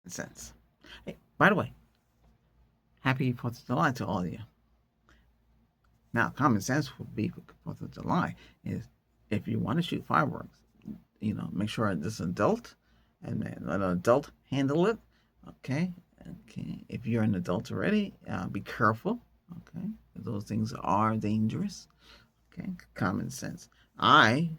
Sense. Hey, by the way, happy 4th of July to all of you. Now, common sense would be for 4th of July is if you want to shoot fireworks, make sure this adult and let an adult handle it. Okay. Okay. If you're an adult already, be careful. Okay. Those things are dangerous. Okay. Common sense. I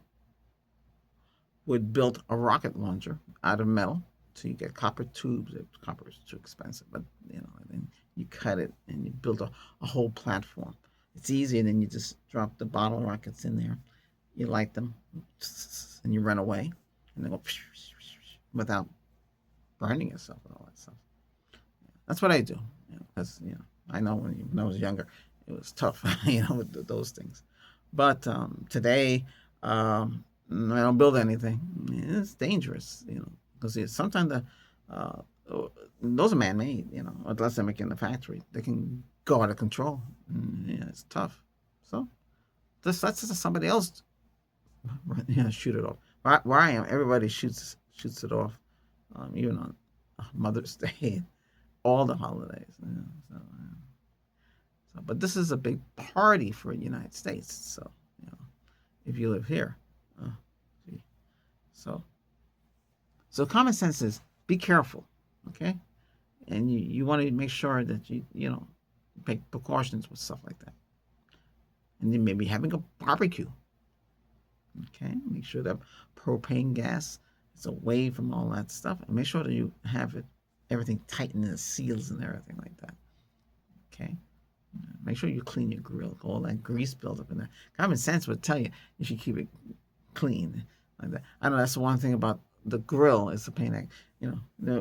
would build a rocket launcher out of metal. So you get copper tubes. Copper is too expensive, but and then you cut it and you build a whole platform. It's easier than you just drop the bottle rockets in there. You light them, and you run away, and they go without burning yourself and all that stuff. That's what I do. Because I know when I was younger, it was tough, with those things. But today, I don't build anything. It's dangerous, because sometimes uh, those are man-made, unless they're making in the factory. They can go out of control. Yeah, it's tough. So that's just somebody else, shoot it off. Where I am, everybody shoots it off, even on Mother's Day, all the holidays. But this is a big party for the United States. So if you live here, uh, so common sense is be careful, okay? And you want to make sure that you take precautions with stuff like that. And then maybe having a barbecue, okay? Make sure that propane gas is away from all that stuff, and make sure that you have everything tightened and seals and everything like that, okay? Make sure you clean your grill. All that grease buildup in there. Common sense would tell you should keep it clean like that. I know that's the one thing about the grill is the pain that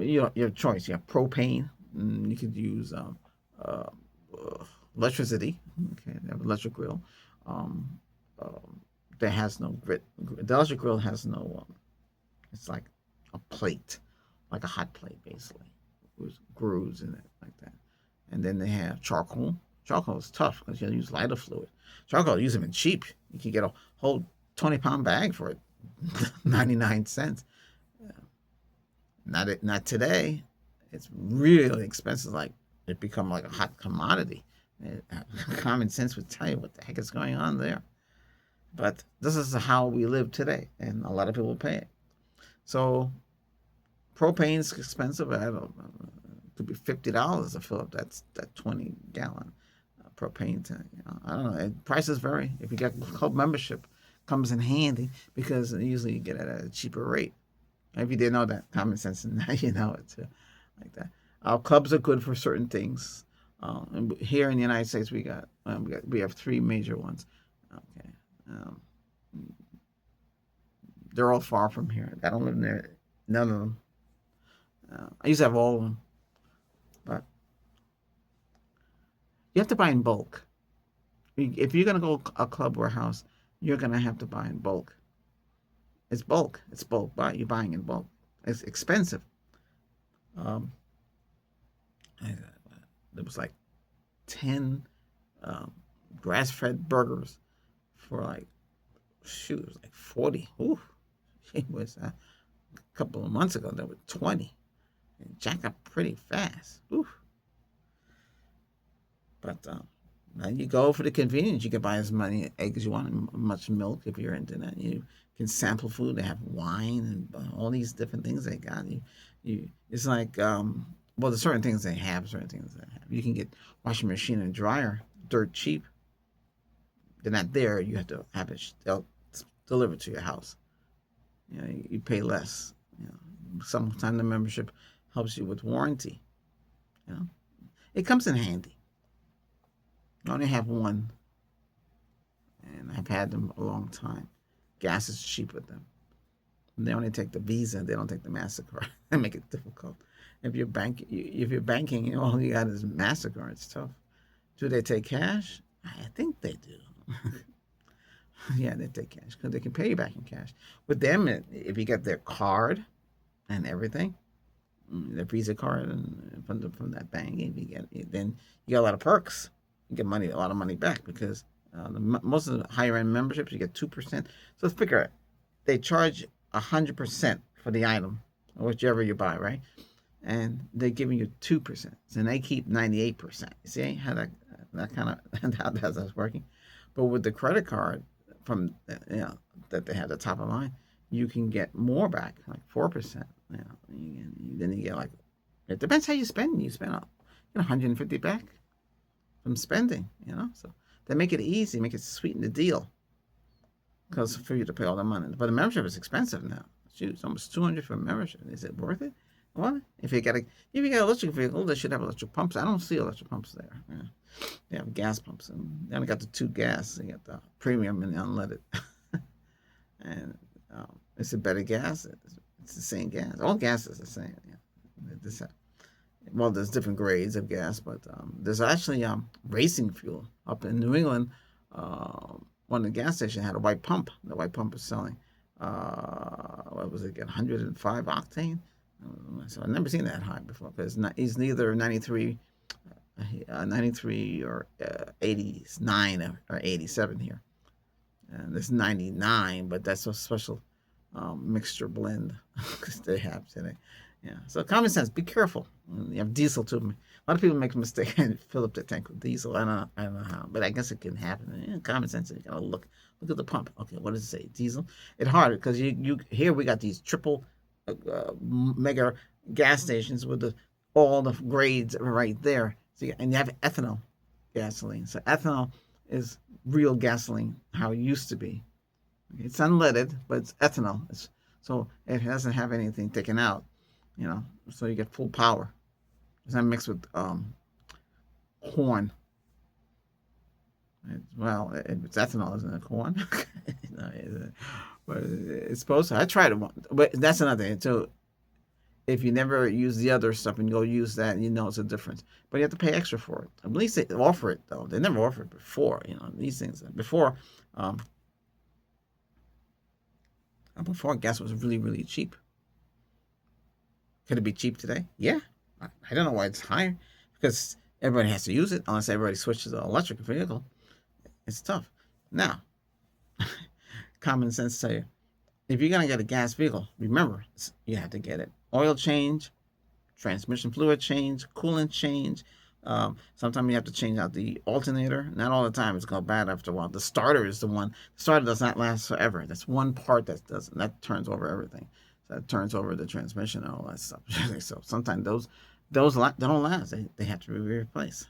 your choice. You have propane. You could use uh, electricity. Okay, they have electric grill. Um, that has no grit. The electric grill has no. It's like a plate, like a hot plate, basically, with grooves in it like that. And then they have charcoal. Charcoal is tough because you use lighter fluid. Charcoal, use them in cheap. You can get a whole 20-pound bag for it, 99 cents. Not today. It's really expensive. Like it become like a hot commodity. Common sense would tell you what the heck is going on there. But this is how we live today, and a lot of people pay it. So propane's expensive. I don't know, it could be $50 to fill up that 20-gallon propane tank. I don't know. Prices vary. If you get club membership, comes in handy because usually you get it at a cheaper rate. If you didn't know that, common sense, and now you know it too, like that. Our clubs are good for certain things. And here in the United States, we have three major ones. Okay, um, they're all far from here. I don't live near none of them. I used to have all of them, but you have to buy in bulk. If you're gonna go a club or a house, you're gonna have to buy in bulk. It's bulk. It's bulk. You're buying in bulk. It's expensive. Um, it was like 10 um, grass-fed burgers for like shoot, it was like 40. Ooh, it was a couple of months ago. There were 20. And jack up pretty fast. Ooh, but now you go for the convenience. You can buy as many eggs as you want, and much milk if you're into that. You can sample food. They have wine and all these different things they got. It's like well, there's certain things they have, certain things they have. You can get washing machine and dryer dirt cheap. They're not there. You have to have it. They'll deliver to your house. You pay less. Sometimes the membership helps you with warranty. You know, it comes in handy. I only have one, and I've had them a long time. Gas is cheap with them. And they only take the Visa. They don't take the Mastercard. They make it difficult. If you're banking, all you got is Mastercard. It's tough. Do they take cash? I think they do. Yeah, they take cash because they can pay you back in cash. With them, if you get their card and everything, their Visa card and from that bank, if you get then you get a lot of perks. You get a lot of money back because most of the higher end memberships you get 2%. So let's they charge 100% for the item, whichever you buy, right? and they're giving you 2%, and they keep 98%. You see how that kind of how that's working? But with the credit card from that they have the top of line, you can get more back, like 4%. Then you get like, it depends how you spend. You spend 150 back from spending. So they make it easy, make it sweeten the deal, because for you to pay all the money. But the membership is expensive now. Shoot, it's almost $200 for a membership. Is it worth it? Well, if you got an electric vehicle, they should have electric pumps. I don't see electric pumps there. They have gas pumps, and they only got the 2 gas. They got the premium and the unleaded, and it's a better gas. It's the same gas. All gas is the same. Well, there's different grades of gas, but there's actually racing fuel up in New England. One of the gas stations had a white pump. The white pump was selling, what was it again, 105 octane? So I've never seen that high before, because he's neither 93 or 89 or 87 here. And there's 99, but that's a special mixture blend they have today. So common sense, be careful. You have diesel too. A lot of people make a mistake and fill up their tank with diesel. I don't know how, but I guess it can happen. Common sense, you gotta look at the pump. Okay, what does it say? Diesel. It's hard because you here we got these triple mega gas stations with all the grades right there. So and you have ethanol gasoline. So ethanol is real gasoline, how it used to be. It's unleaded, but it's ethanol. So it doesn't have anything taken out. So you get full power. It's not mixed with corn. It's ethanol, isn't it? Corn. But it's supposed to. I tried it once, but that's another thing. So if you never use the other stuff and you go use that, it's a difference. But you have to pay extra for it. At least they offer it, though. They never offered it before. These things before. Before gas was really, really cheap. Could it be cheap today? Yeah. I don't know why it's higher, because everybody has to use it unless everybody switches to an electric vehicle. It's tough. Now, common sense tell you, if you're going to get a gas vehicle, remember, you have to get it oil change, transmission fluid change, coolant change. Sometimes you have to change out the alternator. Not all the time. It's going bad after a while. The starter is the one. The starter does not last forever. That's one part that turns over everything. So that turns over the transmission and all that stuff. So sometimes those don't last. They have to be replaced.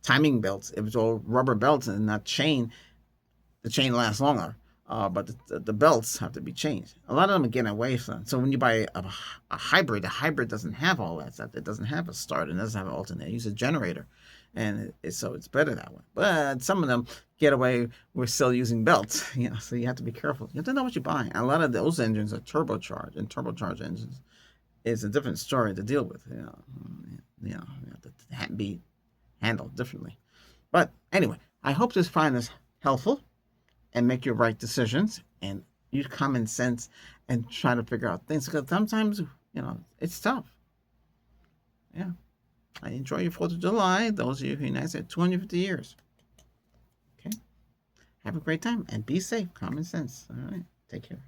Timing belts. If it's all rubber belts and not chain, the chain lasts longer. But the belts have to be changed. A lot of them are getting away from it. So when you buy a hybrid, doesn't have all that stuff. It doesn't have a starter. It doesn't have an alternator. It uses a generator. And so it's better that way. But some of them get away with still using belts. So you have to be careful. You have to know what you're buying. A lot of those engines are turbocharged. And turbocharged engines is a different story to deal with. You have to be handled differently. But anyway, I hope this find this helpful and make your right decisions and use common sense and try to figure out things, because sometimes, it's tough. Yeah. I enjoy your 4th of July. Those of you who are United States, 250 years. Okay. Have a great time and be safe. Common sense. All right. Take care.